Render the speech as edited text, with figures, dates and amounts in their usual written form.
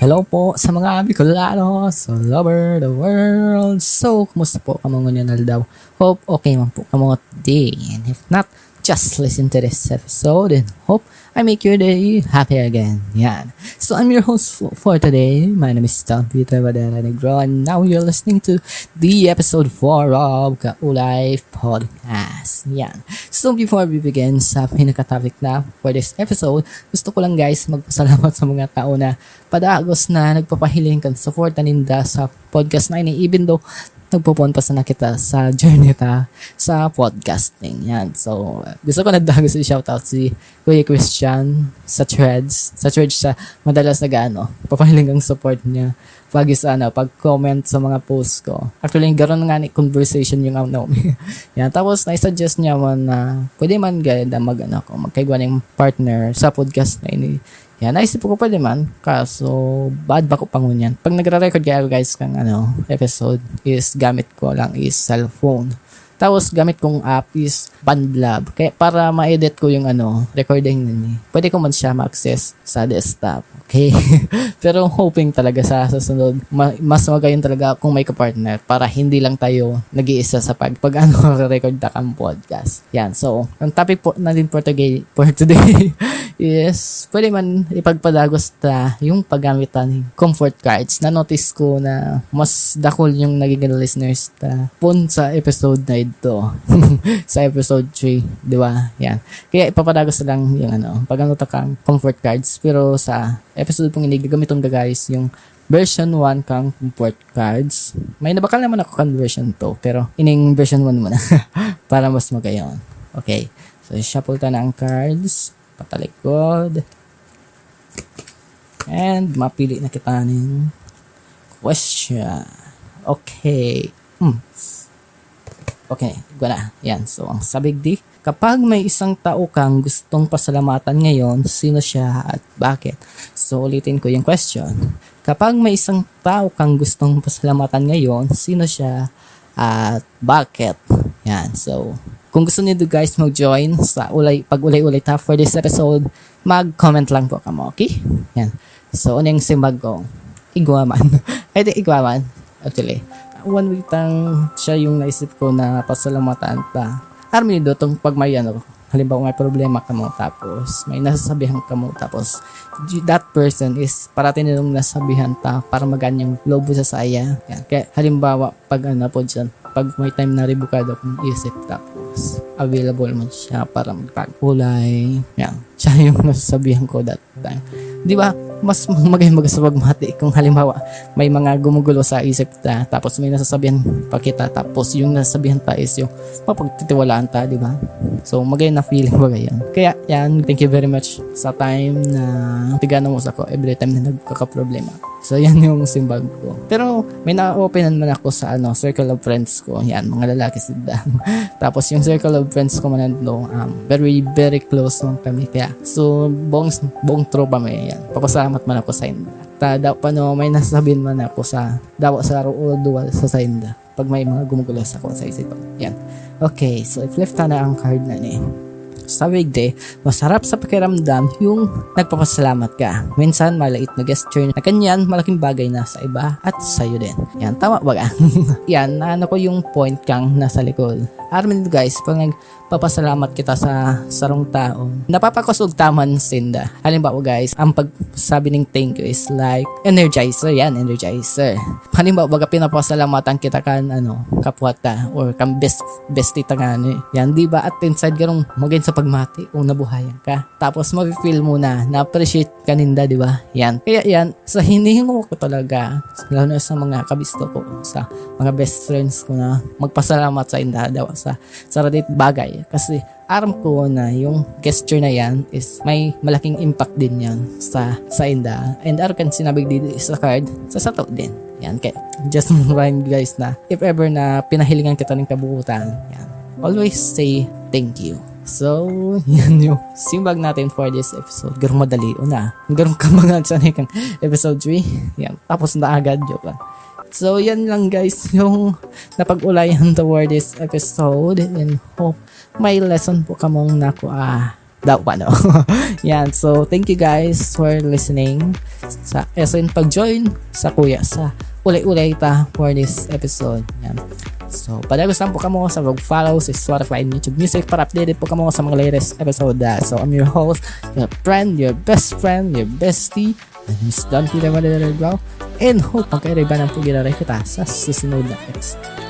Hello po sa mga Bicolanos all over the world. So, kumusta po kamo ngunyan daw? Hope okay man po kamo today. And if not, just listen to this episode and hope I make your day happy again. Yan. So, I'm your host for today. My name is Tom Peter Badera Negro and now you're listening to the episode 4 of Kaulay Podcast. Yan. So, before we begin sa pinaka-topic na for this episode, gusto ko lang guys magpasalamat sa mga tao na padagos na nagpapahiling kan support ninda sa podcast na ini, even though nagpupunta na kita sa journey ta sa podcasting. Yan. So, gusto ko nagdagos i-shoutout si Kuya Christian sa threads sa madalas papahiling ang support niya pag-comment sa mga posts ko. Actually, ganoon nga ni conversation yung yan. Tapos, na-suggest niya man na pwede man ganda magkaigwa ng partner sa podcast na ini. Yan, naisip ko pwede man. Kaso, bad ba ko pangunyan? Pag nagra-record kayo guys kang episode is gamit ko lang is cellphone. Tapos, gamit kong app is BandLab. Kaya para ma-edit ko yung recording nini. Pwede ko man siya ma-access sa desktop. Okay? Pero hoping talaga sa susunod, mas magayon talaga kung may ka-partner para hindi lang tayo nag-iisa sa record na kang podcast. Yan. So, ang topic po natin for today is pwede man ipagpadagos ta yung paggamit ng comfort cards. Na-notice ko na mas dakol yung naging listeners ta pun sa episode na ito. Sa episode 3, di ba? Yan. Kaya ipapadagos lang yung paggamit kang comfort cards. Pero sa episode pong ini gagamiton ka guys yung version 1 kang comfort cards. May nabakal naman ako kang version 2 pero ining version 1 muna para mas magayon. Okay. So, shuffle ta na ang cards. Patalikod. And mapili na kita ng question. Okay. Okay, go na. Yan. So, ang sabig di, kapag may isang tao kang gustong pasalamatan ngayon, sino siya at bakit? So, ulitin ko yung question. Kapag may isang tao kang gustong pasalamatan ngayon, sino siya at bakit? Yan. So, kung gusto niyo guys mag-join sa pag-ulay-ulay ta for this episode, mag-comment lang po kamo, okay? Yan. So, ano yung simbag ko? Igwaman. Igwaman. Actually, one week tang siya yung naisip ko na pasalamatan ta. Armin do tong pag may halimbawa may problema ka mo tapos may nasasabihan ka mo tapos that person is parating nilang nasabihan ta para magaan yung loob sa saya. Yan. Kaya halimbawa pag po dyan, pag may time na ribukado kong isip tapos available man siya para magpagkulay. Yan. Siya yung nasasabihan ko that time. Di ba? Mas magayon magmati kung halimbawa may mga gumugulo sa isip ta tapos may nasasabihan pa kita tapos yung nasasabihan ta is yung mapagtitiwalaan ta, di ba? So magayon na feeling ba yan. Kaya yan, thank you very much sa time na tigana mo sa ko every time na nagkakaproblema. So yan yung simbag ko. Pero may na-openan man ako sa circle of friends ko. Yan, mga lalaki sila. Tapos yung circle of friends ko man very very close man kami. Kaya so buong tropa may yan. Papasalamat man ako sa inyo. May nasasabihin man ako sa dual sa inyo. Pag may mga gumugulo sa ako sa isipan. Yan. Okay, so i-flip na ang card na ni. Sa weekday, masarap sa pakiramdam yung nagpapasalamat ka. Minsan, maliit na gesture na kanyan, malaking bagay na sa iba at sa'yo din. Yan, tama ba ka? Yan, ko yung point kang nasa likod. Armin guys, pag nagpapasalamat kita sa sarong tao, napapakusog taman sinda. Halimbawa guys, ang pagsabi ng thank you is like energizer. Yan, energizer. Halimbawa, baga pinapasalamatan kita kan kapwa ta or kan bestie ta nga yan, di ba? At inside garong magayon sa pagmati kung nabuhayan ka. Tapos mafe-feel mo na-appreciate ka ninda, di ba? Yan. Kaya yan, sa hinihingo ko talaga, lalo na sa mga kabisto ko, sa mga best friends ko na magpasalamat sa inda daw sa radit bagay. Kasi aram ko na yung gesture na yan is may malaking impact din yan sa inda. And aram kan sinabig dito sa card, sa sato din. Yan. Kaya just remind guys na if ever na pinahilingan kita ng kabuutan, yan, always say thank you. So, yan yung simbag natin for this episode. Garong madali na. Garong kamangan sa kang episode 3. Yan. Tapos na agad. Joke lang. So, yan lang guys yung napag-ulayan toward this episode and hope may lesson po kamong nakuha daw pa, no? Yan, so thank you guys for listening sa pag-join sa kuya sa uli-uli ta for this episode. Yan. So, padagusan po kamo sa mag-follow sa Spotify and YouTube Music para updated po kamo sa mga latest episode. So, I'm your host, your friend, your best friend, your bestie, and Miss Don Peter Madera, and hope magkairiba ng pag-ilalay kita sa susunod na episode.